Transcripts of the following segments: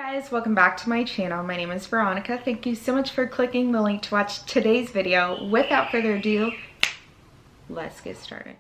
Guys, welcome back to my channel. My name is Veronica. Thank you so much for clicking the link to watch today's video. Without further ado, let's get started.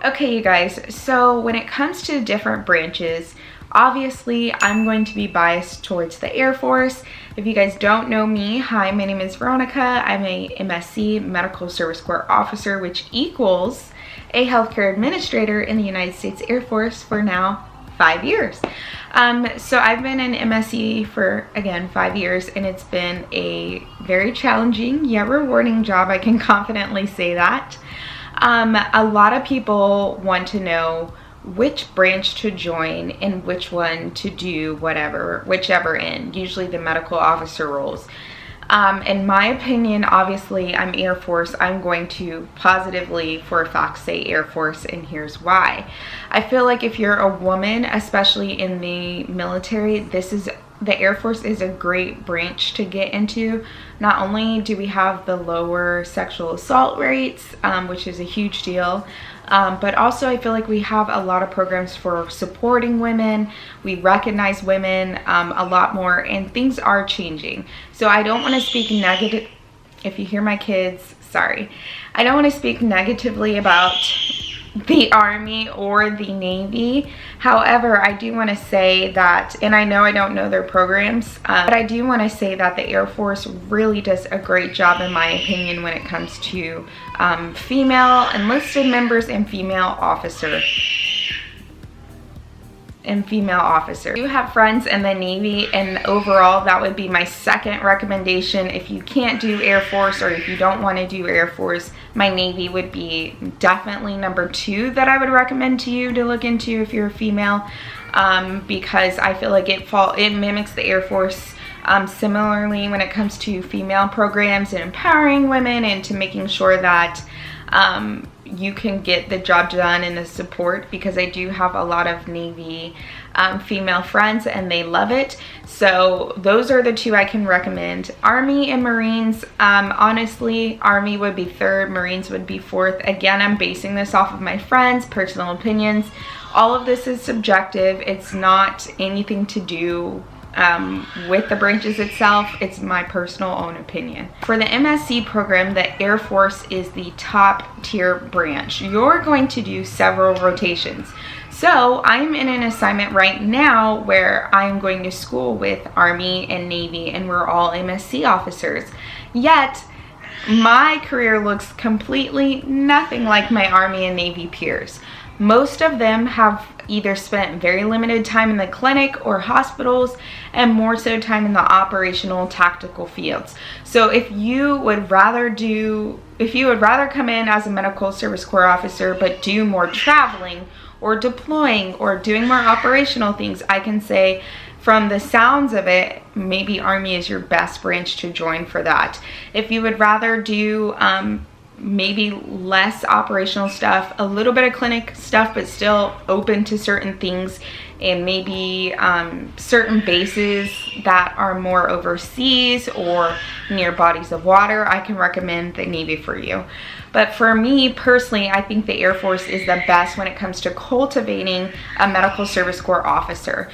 Okay, you guys, so when it comes to different branches, obviously I'm going to be biased towards the Air Force. If you guys don't know me, hi, my name is Veronica. I'm a MSc, Medical Service Corps Officer, which equals a healthcare administrator in the United States Air Force for now 5 years. So I've been an MSc for, again, 5 years, and it's been a very challenging yet rewarding job. I can confidently say that. A lot of people want to know which branch to join and which one to do whichever end, usually the medical officer roles. In my opinion, obviously I'm Air Force. I'm going to positively for a fact say Air Force, and here's why. I feel like if you're a woman, especially in the military, the Air Force is a great branch to get into. Not only do we have the lower sexual assault rates, which is a huge deal, but also I feel like we have a lot of programs for supporting women. We recognize women a lot more, and things are changing. So I don't want to speak negative. If you hear my kids, sorry. I don't want to speak negatively about the Army or the Navy. However, I do want to say that, and I know I don't know their programs, but I do want to say that the Air Force really does a great job, in my opinion, when it comes to female enlisted members and female officers. I do have friends in the Navy, and overall that would be my second recommendation. If you can't do Air Force, or if you don't want to do Air Force, my Navy would be definitely number 2 that I would recommend to you to look into if you're a female, because I feel like it mimics the Air Force similarly when it comes to female programs and empowering women, and to making sure that you can get the job done and the support, because I do have a lot of Navy female friends and they love it. So those are the 2 I can recommend. Army and Marines, honestly, Army would be 3rd, Marines would be 4th. Again, I'm basing this off of my friends' personal opinions. All of this is subjective. It's not anything to do with the branches itself. It's my personal own opinion. For the MSc program, the Air Force is the top tier branch. You're going to do several rotations. So I'm in an assignment right now where I'm going to school with Army and Navy, and we're all MSc officers. Yet my career looks completely nothing like my Army and Navy peers. Most of them have either spent very limited time in the clinic or hospitals, and more so time in the operational tactical fields. So if you would rather come in as a medical service corps officer but do more traveling or deploying or doing more operational things, I can say from the sounds of it, maybe Army is your best branch to join for that. If you would rather do maybe less operational stuff, a little bit of clinic stuff, but still open to certain things, and maybe certain bases that are more overseas or near bodies of water, I can recommend the Navy for you. But for me personally, I think the Air Force is the best when it comes to cultivating a medical service corps officer.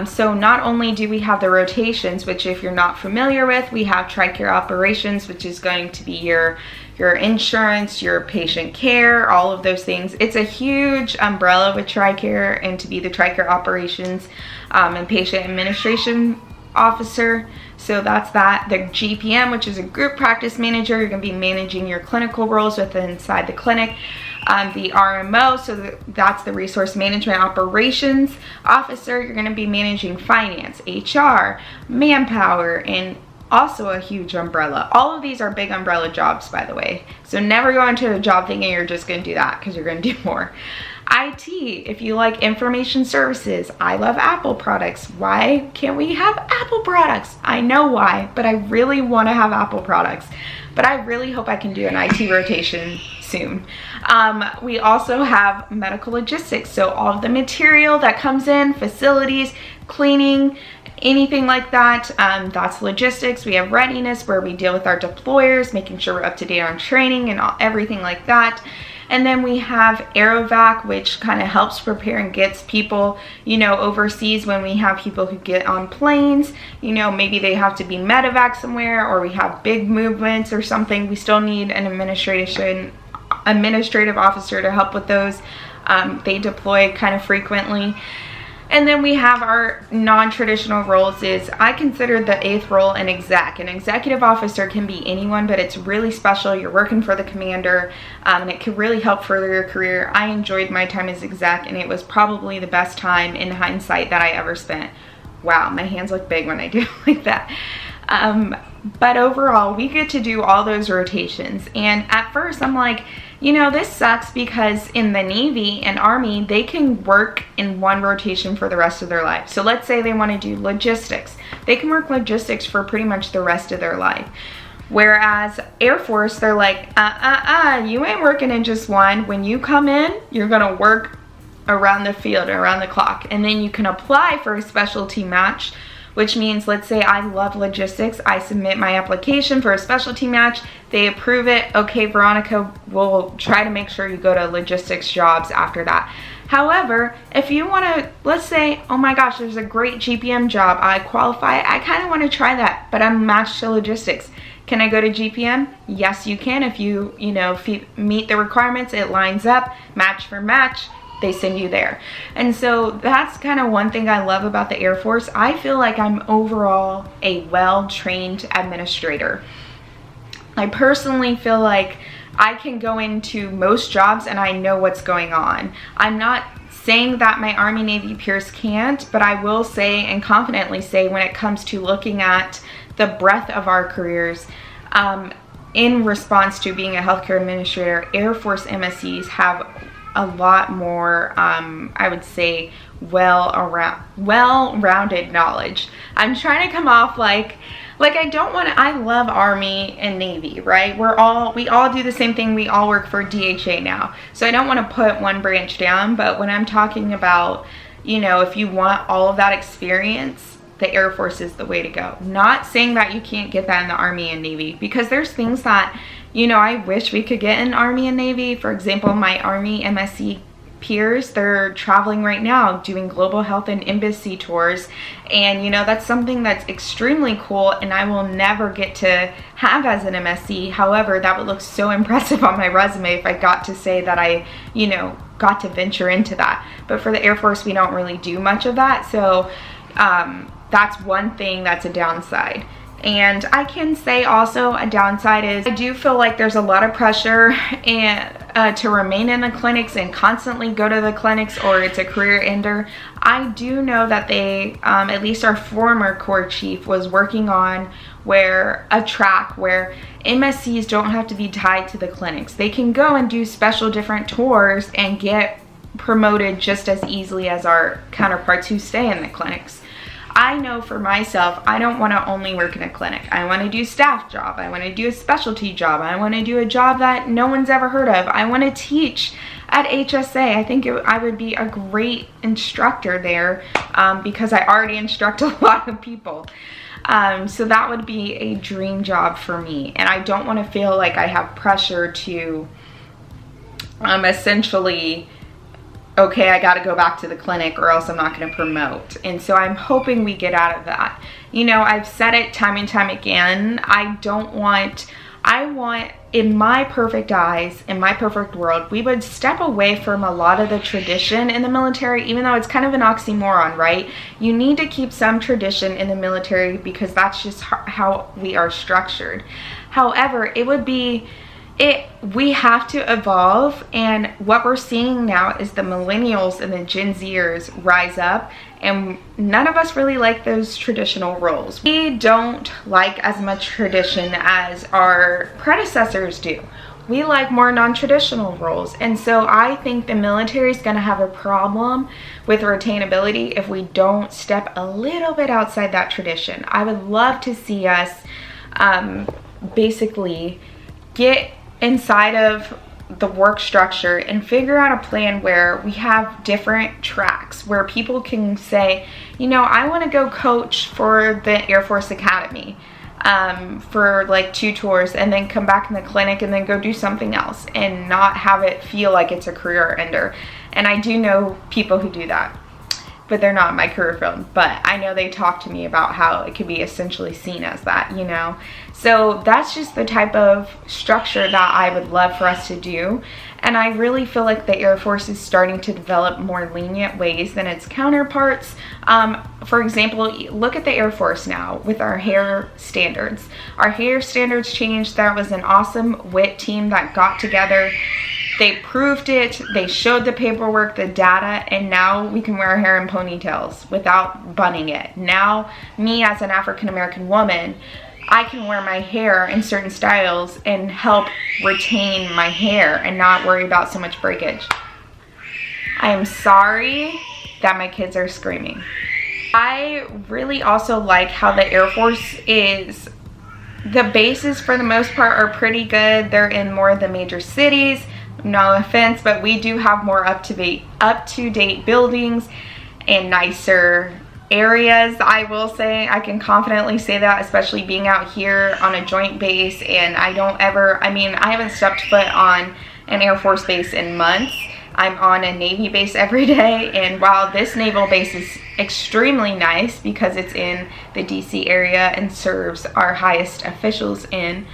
So not only do we have the rotations, which if you're not familiar with, we have TRICARE operations, which is going to be your insurance, your patient care, all of those things. It's a huge umbrella with TRICARE, and to be the TRICARE operations and patient administration officer. So that's that. The GPM, which is a group practice manager, you're going to be managing your clinical roles inside the clinic. The RMO, so that's the resource management operations officer. You're going to be managing finance, HR, manpower, and also a huge umbrella. All of these are big umbrella jobs, by the way. So never go into a job thinking you're just going to do that, because you're going to do more. IT, if you like information services, I love Apple products. Why can't we have Apple products? I know why, but I really want to have Apple products. But I really hope I can do an IT rotation soon. We also have medical logistics, so all of the material that comes in, facilities, cleaning, anything like that. That's logistics. We have readiness, where we deal with our deployers, making sure we're up to date on training and everything like that. And then we have AFOQT, which kind of helps prepare and gets people, you know, overseas when we have people who get on planes. You know, maybe they have to be medevac somewhere, or we have big movements or something. We still need an administrative officer to help with those. They deploy kind of frequently. And then we have our non-traditional roles. Is I consider the 8th role an exec. An executive officer can be anyone, but it's really special. You're working for the commander, and it can really help further your career. I enjoyed my time as exec, and it was probably the best time in hindsight that I ever spent. Wow, my hands look big when I do it like that. But overall, we get to do all those rotations. And at first I'm like, you know, this sucks, because in the Navy and Army, they can work in one rotation for the rest of their life. So let's say they want to do logistics. They can work logistics for pretty much the rest of their life. Whereas Air Force, they're like, you ain't working in just one. When you come in, you're going to work around the field, around the clock. And then you can apply for a specialty match, which means, let's say I love logistics, I submit my application for a specialty match, they approve it. Okay, Veronica, we'll try to make sure you go to logistics jobs after that. However, if you want to, let's say, oh my gosh, there's a great GPM job, I qualify, I kind of want to try that, but I'm matched to logistics. Can I go to GPM? Yes, you can. If you meet the requirements, it lines up, match for match, they send you there. And so that's kind of one thing I love about the Air Force. I feel like I'm overall a well-trained administrator. I personally feel like I can go into most jobs and I know what's going on. I'm not saying that my Army Navy peers can't, but I will say and confidently say, when it comes to looking at the breadth of our careers, in response to being a healthcare administrator, Air Force MSCs have a lot more, I would say, well-rounded knowledge. I'm trying to come off like I don't want to, I love Army and Navy, right? We all do the same thing. We all work for DHA now. So I don't want to put one branch down, but when I'm talking about, you know, if you want all of that experience, the Air Force is the way to go. Not saying that you can't get that in the Army and Navy, because there's things that, you know, I wish we could get in Army and Navy. For example, my Army MSC peers, they're traveling right now doing global health and embassy tours, and you know, that's something that's extremely cool and I will never get to have as an MSC. However, that would look so impressive on my resume if I got to say that I, you know, got to venture into that. But for the Air Force, we don't really do much of that. So that's one thing that's a downside. And I can say also a downside is I do feel like there's a lot of pressure to remain in the clinics and constantly go to the clinics, or it's a career ender. I do know that they, at least our former Corps Chief was working on a track where MSCs don't have to be tied to the clinics. They can go and do special different tours and get promoted just as easily as our counterparts who stay in the clinics. I know for myself, I don't want to only work in a clinic. I want to do staff job. I want to do a specialty job. I want to do a job that no one's ever heard of. I want to teach at HSA. I think I would be a great instructor there, because I already instruct a lot of people. So that would be a dream job for me. And I don't want to feel like I have pressure to essentially, okay, I got to go back to the clinic or else I'm not going to promote. And so I'm hoping we get out of that. You know, I've said it time and time again. I want, in my perfect eyes, in my perfect world, we would step away from a lot of the tradition in the military, even though it's kind of an oxymoron, right? You need to keep some tradition in the military because that's just how we are structured. However, we have to evolve, and what we're seeing now is the millennials and the Gen Zers rise up, and none of us really like those traditional roles. We don't like as much tradition as our predecessors do. We like more non-traditional roles, and so I think the military is going to have a problem with retainability if we don't step a little bit outside that tradition. I would love to see us basically get inside of the work structure and figure out a plan where we have different tracks where people can say, you know, I want to go coach for the Air Force Academy for like 2 tours and then come back in the clinic and then go do something else and not have it feel like it's a career ender. And I do know people who do that, but they're not in my career field. But I know they talk to me about how it could be essentially seen as that, you know. So that's just the type of structure that I would love for us to do. And I really feel like the Air Force is starting to develop more lenient ways than its counterparts. For example, look at the Air Force now with our hair standards. Our hair standards changed. There was an awesome WIT team that got together. They proved it, they showed the paperwork, the data, and now we can wear our hair in ponytails without bunning it. Now, me as an African American woman, I can wear my hair in certain styles and help retain my hair and not worry about so much breakage. I am sorry that my kids are screaming. I really also like how the Air Force is, the bases for the most part are pretty good. They're in more of the major cities. No offense, but we do have more up-to-date buildings and nicer areas. I will say, I can confidently say that, especially being out here on a joint base, and I haven't stepped foot on an Air Force base in months. I'm on a Navy base every day, and while this naval base is extremely nice because it's in the DC area and serves our highest officials in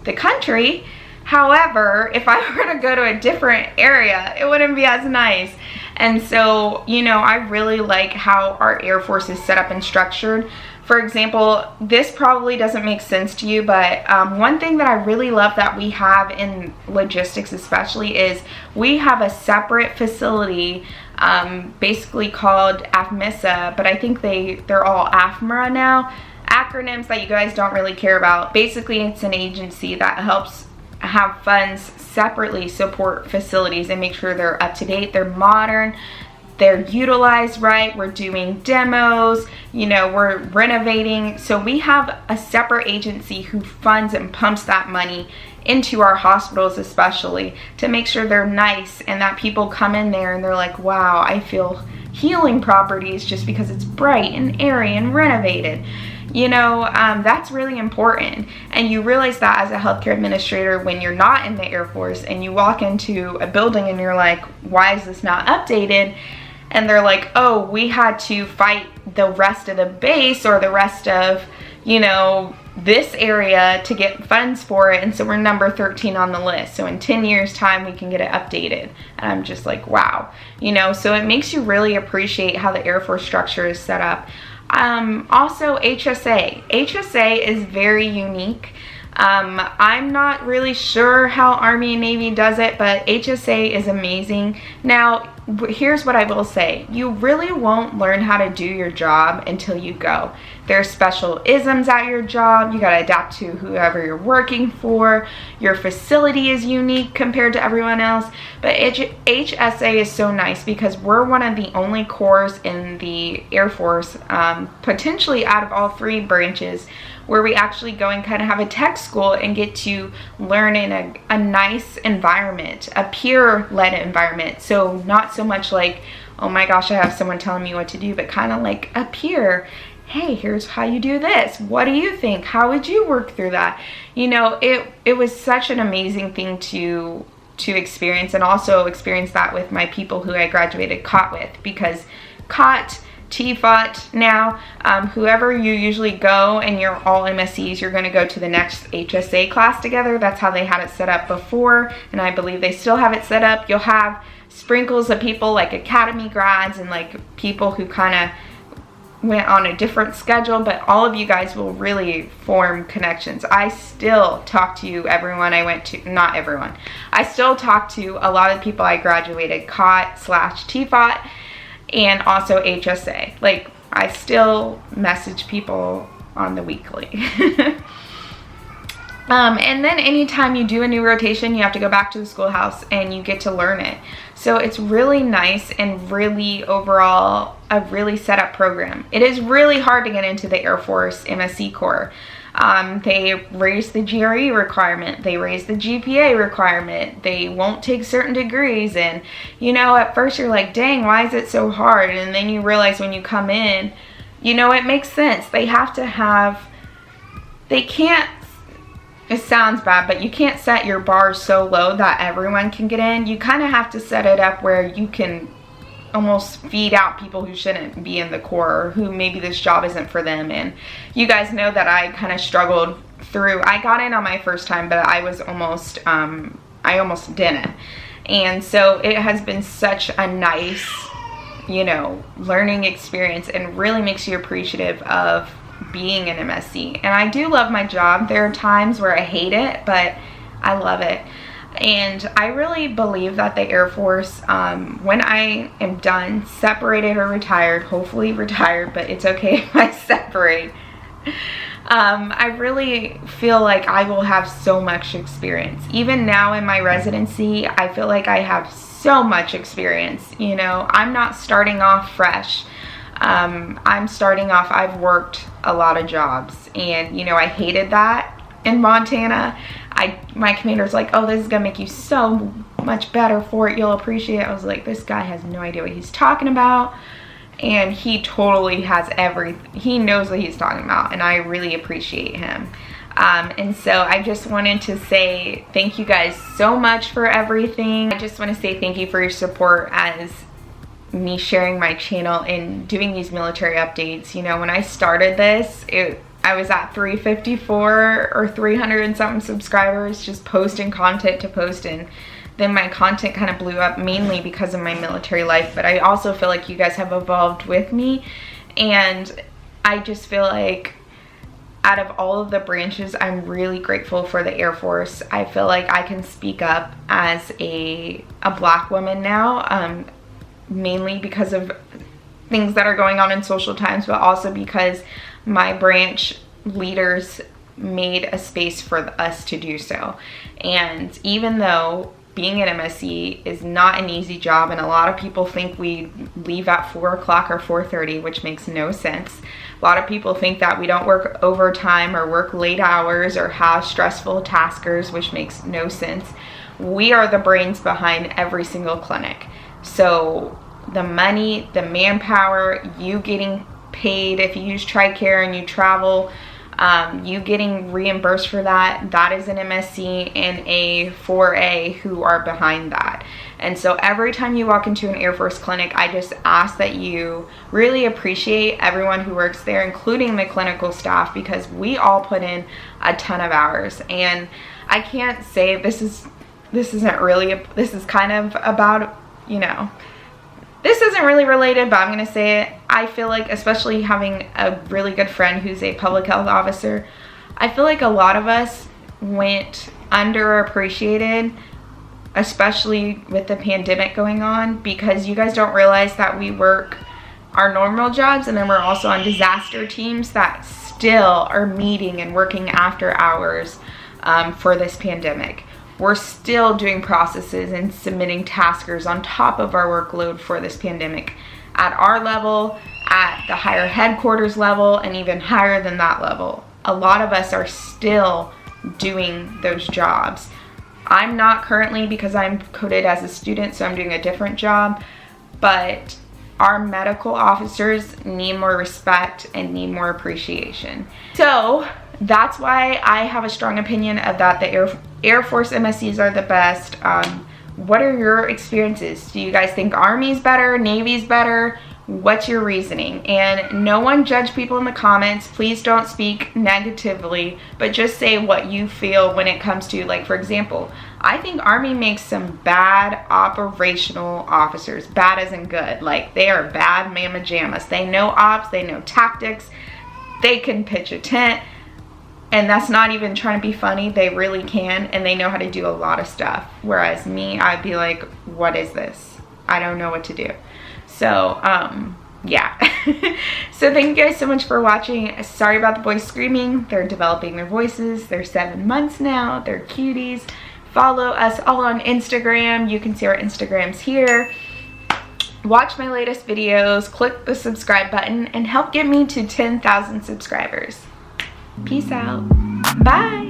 the country, however, if I were to go to a different area, it wouldn't be as nice. And so, you know, I really like how our Air Force is set up and structured. For example, this probably doesn't make sense to you, but one thing that I really love that we have in logistics especially is we have a separate facility basically called AFMISA, but I think they're all AFMRA now. Acronyms that you guys don't really care about. Basically, it's an agency that helps have funds separately support facilities and make sure they're up to date, they're modern, they're utilized right, we're doing demos, you know, we're renovating. So we have a separate agency who funds and pumps that money into our hospitals, especially to make sure they're nice and that people come in there and they're like, wow, I feel healing properties just because it's bright and airy and renovated. You know, that's really important. And you realize that as a healthcare administrator when you're not in the Air Force and you walk into a building and you're like, why is this not updated? And they're like, oh, we had to fight the rest of the base or the rest of, you know, this area to get funds for it. And so we're number 13 on the list. So in 10 years time, we can get it updated. And I'm just like, wow. You know, so it makes you really appreciate how the Air Force structure is set up. Also HSA. HSA is very unique. I'm not really sure how Army and Navy does it, but HSA is amazing. Now, here's what I will say. You really won't learn how to do your job until you go. There's special isms at your job. You got to adapt to whoever you're working for. Your facility is unique compared to everyone else. But HSA is so nice because we're one of the only corps in the Air Force, potentially out of all 3 branches, where we actually go and kind of have a tech school and get to learn in a nice environment, a peer-led environment. So not so much like, oh my gosh, I have someone telling me what to do, but kind of like a peer. Hey, here's how you do this. What do you think? How would you work through that? You know, it was such an amazing thing to experience, and also experience that with my people who I graduated COT with, because COT, TFOT now, whoever you usually go and you're all MSCs, you're going to go to the next HSA class together. That's how they had it set up before, and I believe they still have it set up. You'll have sprinkles of people like academy grads and like people who kind of went on a different schedule, but all of you guys will really form connections. I still talk to everyone I went to, not everyone. I still talk to a lot of people I graduated COT/TFOT and also HSA. Like, I still message people on the weekly. And then anytime you do a new rotation, you have to go back to the schoolhouse and you get to learn it. So it's really nice and really overall a really set up program. It is really hard to get into the Air Force MSc Corps. They raised the GRE requirement, they raised the GPA requirement, they won't take certain degrees, and you know, at first you're like, dang, why is it so hard? And then you realize when you come in, you know, it makes sense. They have to have, they can't, it sounds bad, but you can't set your bar so low that everyone can get in. You kind of have to set it up where you can almost feed out people who shouldn't be in the Corps, or who maybe this job isn't for them. And you guys know that I kind of struggled through, I got in on my first time, but I was almost, I almost didn't. And so it has been such a nice, you know, learning experience, and really makes you appreciative of being an MSc. And I do love my job. There are times where I hate it, but I love it. And I really believe that the Air Force, when I am done, separated or retired, hopefully retired, but it's okay if I separate, I really feel like I will have so much experience. Even now in my residency, I feel like I have so much experience. You know, I'm not starting off fresh. I'm starting off, I've worked a lot of jobs, and you know, I hated that in Montana. My commander's like, oh, this is gonna make you so much better for it, you'll appreciate it. I was like, this guy has no idea what he's talking about, and he totally has he knows what he's talking about, and I really appreciate him. And so I just wanted to say thank you guys so much for everything. I just want to say thank you for your support as me sharing my channel and doing these military updates. You know, when I started this, I was at 354 or 300 and something subscribers, just posting content to post, and then my content kind of blew up mainly because of my military life. But I also feel like you guys have evolved with me, and I just feel like out of all of the branches, I'm really grateful for the Air Force. I feel like I can speak up as a Black woman now, mainly because of things that are going on in social times, but also because my branch leaders made a space for us to do so. And even though being an MSc is not an easy job, and a lot of people think we leave at 4 o'clock or 4:30, which makes no sense. A lot of people think that we don't work overtime or work late hours or have stressful taskers, which makes no sense. We are the brains behind every single clinic. So the money, the manpower, you getting paid if you use TRICARE and you travel, you getting reimbursed for that, that is an MSc and a 4A who are behind that. And so every time you walk into an Air Force clinic, I just ask that you really appreciate everyone who works there, including the clinical staff, because we all put in a ton of hours. And I can't say this isn't really, this is kind of about, you know, this isn't really related, but I'm going to say it. I feel like, especially having a really good friend who's a public health officer, I feel like a lot of us went underappreciated, especially with the pandemic going on, because you guys don't realize that we work our normal jobs, and then we're also on disaster teams that still are meeting and working after hours for this pandemic. We're still doing processes and submitting taskers on top of our workload for this pandemic at our level, at the higher headquarters level, and even higher than that level. A lot of us are still doing those jobs. I'm not currently, because I'm coded as a student, so I'm doing a different job, but our medical officers need more respect and need more appreciation. So that's why I have a strong opinion of that the Air Force MSCs are the best. What are your experiences? Do you guys think Army's better, Navy's better? What's your reasoning? And no one judge people in the comments. Please don't speak negatively, but just say what you feel when it comes to, like, for example, I think Army makes some bad operational officers, bad as in good. Like, they are bad mamma jammas. They know ops, they know tactics, they can pitch a tent. And that's not even trying to be funny. They really can, and they know how to do a lot of stuff. Whereas me, I'd be like, what is this? I don't know what to do. So, yeah. So thank you guys so much for watching. Sorry about the boys screaming. They're developing their voices. They're 7 months now. They're cuties. Follow us all on Instagram. You can see our Instagrams here. watch my latest videos, click the subscribe button, and help get me to 10,000 subscribers. Peace out. Bye.